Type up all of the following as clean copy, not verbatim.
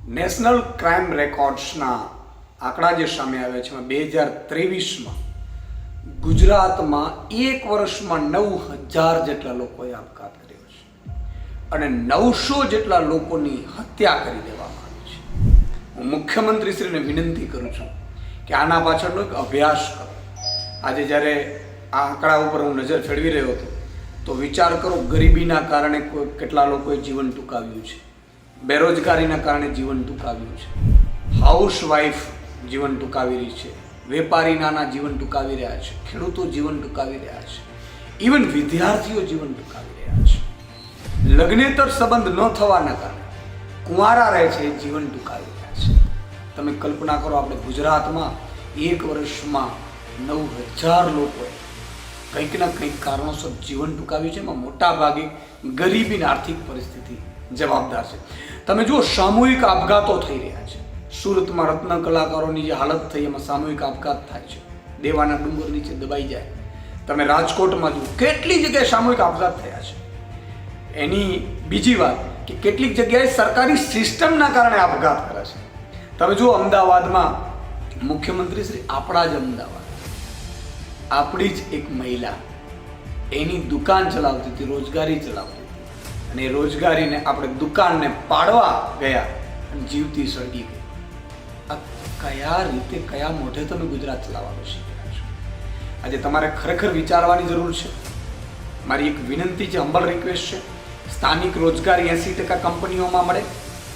National crime રેકોર્ડ્સના આંકડા જે સામે આવ્યા છે 2023માં ગુજરાતમાં એક વર્ષમાં 9000 જેટલા લોકોએ આપઘાત કર્યો છે અને 900 જેટલા લોકોની હત્યા કરી દેવામાં આવી છે. હું મુખ્યમંત્રીશ્રીને વિનંતી કરું છું કે આના પાછળનો એક અભ્યાસ કરો. આજે જ્યારે આ આંકડા ઉપર હું નજર ફેરવી રહ્યો હતો તો વિચાર કરો, ગરીબીના કારણે કેટલા લોકોએ જીવન ટૂંકાવ્યું છે, બેરોજગારીના કારણે જીવન ટૂંકાવ્યું છે, હાઉસવાઈફ જીવન ટૂંકાવી રહી છે, વેપારી નાના જીવન ટૂંકાવી રહ્યા છે, ખેડૂતો જીવન ટૂંકાવી રહ્યા છે, ઇવન વિદ્યાર્થીઓ જીવન ટૂંકાવી રહ્યા છે. લગ્નેતર સંબંધ ન થવાના કારણે કુંવારા રહે છે, જીવન ટૂંકાવી રહ્યા છે. તમે કલ્પના કરો, આપણે ગુજરાતમાં એક વર્ષમાં 9000 લોકોએ કંઈક ના કંઈક કારણોસર જીવન ટૂંકાવ્યું છે. એમાં મોટા ભાગે ગરીબીની આર્થિક પરિસ્થિતિ જવાબદાર છે. તમે જુઓ, સામૂહિક આપઘાતો થઈ રહ્યા છે. સુરતમાં રત્ન કલાકારોની જે હાલત થઈ એમાં સામૂહિક આપઘાત થાય છે, દેવાના ડુંગર નીચે દબાઈ જાય. તમે રાજકોટમાં જુઓ, કેટલી જગ્યાએ સામૂહિક આપઘાત થયા છે. એની બીજી વાત કે કેટલીક જગ્યાએ સરકારી સિસ્ટમના કારણે આપઘાત કરે છે. તમે જુઓ, અમદાવાદમાં મુખ્યમંત્રી શ્રી આપણા જ અમદાવાદ, આપણી જ એક મહિલા એની દુકાન ચલાવતી હતી, રોજગારી ચલાવતી હતી, અને એ રોજગારીને આપણે દુકાનને પાડવા ગયા અને જીવતી સળગી ગઈ. આ કયા રીતે, કયા મોઢે તમે ગુજરાત ચલાવવાનું શીખી રહ્યા છો? આજે તમારે ખરેખર વિચારવાની જરૂર છે. મારી એક વિનંતી છે, હમ્બલ રિક્વેસ્ટ છે, સ્થાનિક રોજગારી 80% કંપનીઓમાં મળે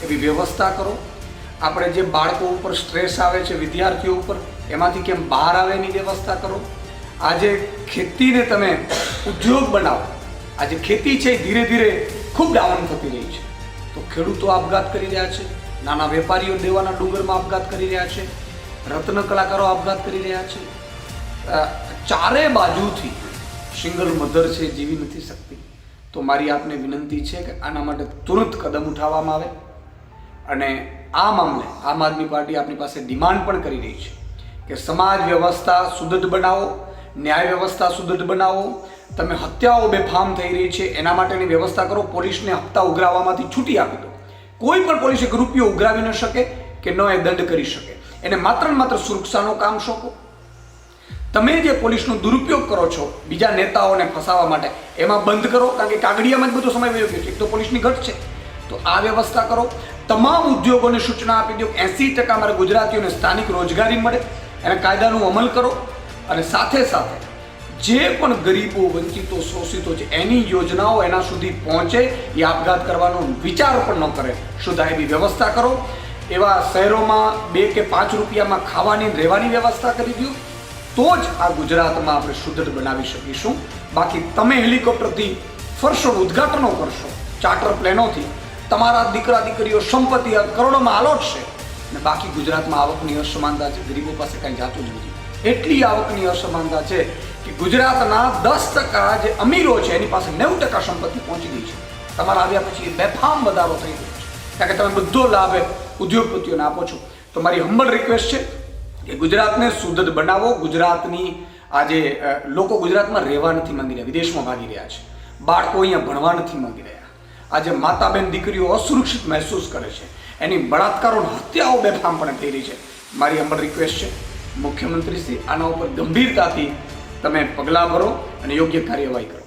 એવી વ્યવસ્થા કરો. આપણે જે બાળકો ઉપર સ્ટ્રેસ આવે છે, વિદ્યાર્થીઓ ઉપર, એમાંથી કેમ બહાર આવે એની વ્યવસ્થા કરો. આજે ખેતીને તમે ઉદ્યોગ બનાવો. આજે ખેતી છે ધીરે ધીરે ખૂબ ડાઉન થતી રહી છે, તો ખેડૂતો આપઘાત કરી રહ્યા છે, નાના વેપારીઓ દેવાના ડુંગરમાં આપઘાત કરી રહ્યા છે, રત્ન કલાકારો આપઘાત કરી રહ્યા છે. ચારે બાજુથી સિંગલ મધર છે, જીવી નથી શકતી. તો મારી આપને વિનંતી છે કે આના માટે તુરંત કદમ ઉઠાવવામાં આવે. અને આ મામલે આમ આદમી પાર્ટી આપની પાસે ડિમાન્ડ પણ કરી રહી છે કે સમાજ વ્યવસ્થા સુદૃઢ બનાવો, ન્યાય વ્યવસ્થા સુદૃઢ બનાવો. તમે હત્યાઓ બેફામ થઈ રહી છે એના માટેની વ્યવસ્થા કરો. પોલીસને હપ્તા ઉઘરાવવામાંથી છૂટી આપી દો. કોઈ પણ પોલીસ એક રૂપિયો ઉઘરાવી ન શકે કે ન એ દંડ કરી શકે. એને માત્ર ને માત્ર સુરક્ષાનું કામ સોંપો. તમે જે પોલીસનો દુરુપયોગ કરો છો બીજા નેતાઓને ફસાવવા માટે, એમાં બંધ કરો, કારણ કે કાગડિયામાં જ બધો સમય વયો ગયો છે. એક તો પોલીસની ઘટ છે, તો આ વ્યવસ્થા કરો. તમામ ઉદ્યોગોને સૂચના આપી દો 80% અમારા ગુજરાતીઓને સ્થાનિક રોજગારી મળે, એના કાયદાનું અમલ કરો. અને સાથે સાથે જે પણ ગરીબો, વંચિતો, શોષિતો છે એની યોજનાઓ એના સુધી પહોંચે, એ આપઘાત કરવાનો વિચાર પણ ન કરે, શુદ્ધ એવી વ્યવસ્થા કરો. એવા શહેરોમાં 2 કે 5 રૂપિયામાં ખાવાની રહેવાની વ્યવસ્થા કરી દો. તો જ આ ગુજરાતમાં આપણે સુદૃઢ બનાવી શકીશું. બાકી તમે હેલિકોપ્ટરથી ફરશો, ઉદ્ઘાટનો કરશો, ચાર્ટર પ્લેનોથી, તમારા દીકરા દીકરીઓ સંપત્તિ કરોડોમાં આલોટશે, અને બાકી ગુજરાતમાં આવકની અસમાનતા છે, ગરીબો પાસે કાંઈ જાતું જ નથી. એટલી આવકની અસમાનતા છે કે ગુજરાતના 10% જે અમીરો છે એની પાસે 90% સંપત્તિ પહોંચી ગઈ છે. તમારા આવ્યા પછી બેફામ વધારો થઈ ગયો છે, કારણ કે તમે બધો લાભ ઉદ્યોગપતિઓને આપો છો. તો મારી હમ્બલ રિક્વેસ્ટ છે કે ગુજરાતને સુદૃઢ બનાવો. ગુજરાતની આજે લોકો ગુજરાતમાં રહેવા નથી માંગી રહ્યા, વિદેશમાં ભાગી રહ્યા છે. બાળકો અહીંયા ભણવા નથી માંગી રહ્યા. આજે માતા બેન દીકરીઓ અસુરક્ષિત મહેસૂસ કરે છે, એની બળાત્કારો, હત્યાઓ બેફામપણે થઈ રહી છે. મારી હમ્બલ રિક્વેસ્ટ છે, મુખ્યમંત્રીશ્રી આના ઉપર ગંભીરતાથી તમે પગલાં ભરો અને યોગ્ય કાર્યવાહી કરો.